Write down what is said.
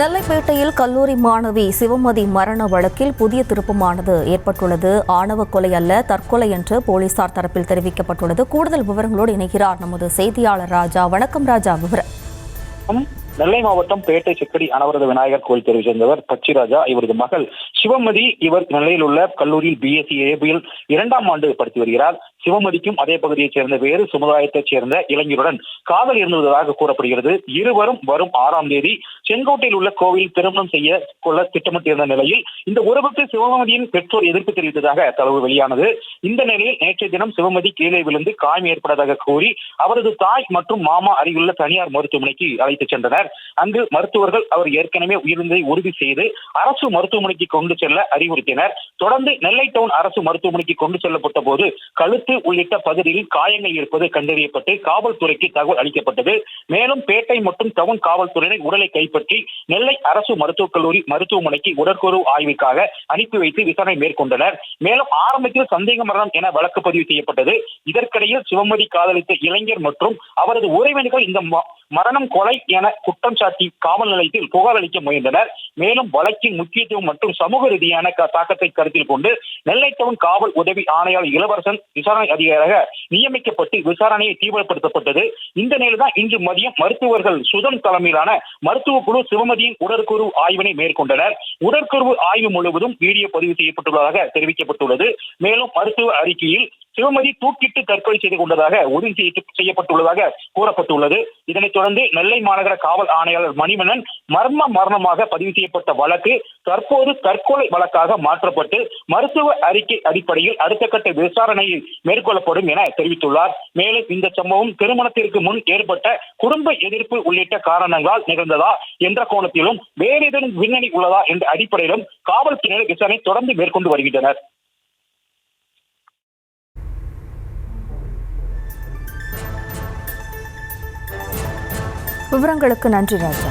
நெல்லைப்பேட்டையில் கல்லூரி மாணவி சிவமதி மரண வழக்கில் புதிய திருப்பமானது ஏற்பட்டுள்ளது. ஆணவ கொலை அல்ல, தற்கொலை என்று போலீசார் தரப்பில் தெரிவிக்கப்பட்டுள்ளது. கூடுதல் விவரங்களோடு இணைகிறார் நமது செய்தியாளர் ராஜா. வணக்கம் ராஜா, விவரம். நெல்லை மாவட்டம் பேட்டை சிக்கடி அனவரத விநாயகர் கோயில் தெருவை சேர்ந்தவர் பச்சிராஜா. இவரது மகள் சிவமதி. இவர் நெல்லையில் உள்ள கல்லூரியில் பிஎஸ்சி ஏபிஎல் 2ஆம் ஆண்டு படித்து வருகிறார். சிவமதிக்கும் அதே பகுதியைச் சேர்ந்த வேறு சமுதாயத்தைச் சேர்ந்த இளைஞருடன் காதல் இருந்ததாக கூறப்படுகிறது. இருவரும் வரும் 6ஆம் தேதி செங்கோட்டையில் உள்ள கோவில் திருமணம் செய்ய கொள்ள திட்டமிட்டிருந்த நிலையில் இந்த உறவுக்கு சிவமதியின் பெற்றோர் எதிர்ப்பு தெரிவித்ததாக தகவல் வெளியானது. இந்த நிலையில் நேற்றைய தினம் சிவமதி கீழே விழுந்து காயம் ஏற்பட்டதாக கூறி அவரது தாய் மற்றும் மாமா அருகிலுள்ள தனியார் மருத்துவமனைக்கு அழைத்துச் சென்றனர். அங்கு மருத்துவர்கள் அவர் ஏற்கனவே உயிரிழந்ததை உறுதி செய்து அரசு மருத்துவமனைக்கு கொண்டு செல்ல அறிவுறுத்தினர். தொடர்ந்து நெல்லை டவுன் அரசு மருத்துவமனைக்கு கொண்டு செல்லப்பட்ட போது கழுத்து உள்ளிட்ட பகுதியில் காயங்கள் இருப்பது கண்டறியப்பட்டு காவல்துறைக்கு தகவல் அளிக்கப்பட்டது. மேலும் பேட்டை மற்றும் டவுன் காவல்துறையினர் உடலை கைப்பற்றி நெல்லை அரசு மருத்துவக் கல்லூரி மருத்துவமனைக்கு உடற்கூறு ஆய்வுக்காக அனுப்பி வைத்து விசாரணை மேற்கொண்டனர். மேலும் ஆரம்பத்தில் சந்தேக மரணம் என வழக்கு பதிவு செய்யப்பட்டது. இதற்கிடையில் சிவமதி காதலித்த இளைஞர் மற்றும் அவரது உறவினர்கள் இந்த மரணம் கொலை என குற்றம் சாட்டி காவல் நிலையத்தில் புகார் அளிக்க முயன்றனர். மேலும் வழக்கின் முக்கியத்துவம் மற்றும் சமூக ரீதியான தாக்கத்தை கருத்தில் கொண்டு நெல்லை டவுன் காவல் உதவி ஆணையாளர் இளவரசன் விசாரணை அதிகாரியாக நியமிக்கப்பட்டு விசாரணையை தீவிரப்படுத்தப்பட்டது. இந்த நிலையில் தான் இன்று மதியம் மருத்துவர்கள் சுதன் தலைமையிலான மருத்துவ குழு சிவமதியின் உடற்கூறு ஆய்வினை மேற்கொண்டனர். உடற்கூறு ஆய்வு முழுவதும் வீடியோ பதிவு செய்யப்பட்டுள்ளதாக தெரிவிக்கப்பட்டுள்ளது. மேலும் மருத்துவ அறிக்கையில் சிவமதி தூக்கிட்டு தற்கொலை செய்து கொண்டதாக உறுதி செய்யப்பட்டுள்ளதாக கூறப்பட்டுள்ளது. இதனைத் தொடர்ந்து நெல்லை மாநகர காவல் ஆணையாளர் மணிவண்ணன் மர்ம மரணமாக பதிவு செய்யப்பட்ட வழக்கு தற்போது தற்கொலை வழக்காக மாற்றப்பட்டு மருத்துவ அறிக்கை அடிப்படையில் அடுத்த கட்ட விசாரணையை மேற்கொள்ளப்படும் என தெரிவித்துள்ளார். மேலும் இந்த சம்பவம் திருமணத்திற்கு முன் ஏற்பட்ட குடும்ப எதிர்ப்பு உள்ளிட்ட காரணங்களால் நிகழ்ந்ததா என்ற கோணத்திலும் வேறு ஏதேனும் பின்னணி உள்ளதா என்ற அடிப்படையிலும் காவல்துறையினர் விசாரணை தொடர்ந்து மேற்கொண்டு வருகின்றனர். விவரங்களுக்கு நன்றி ராஜா.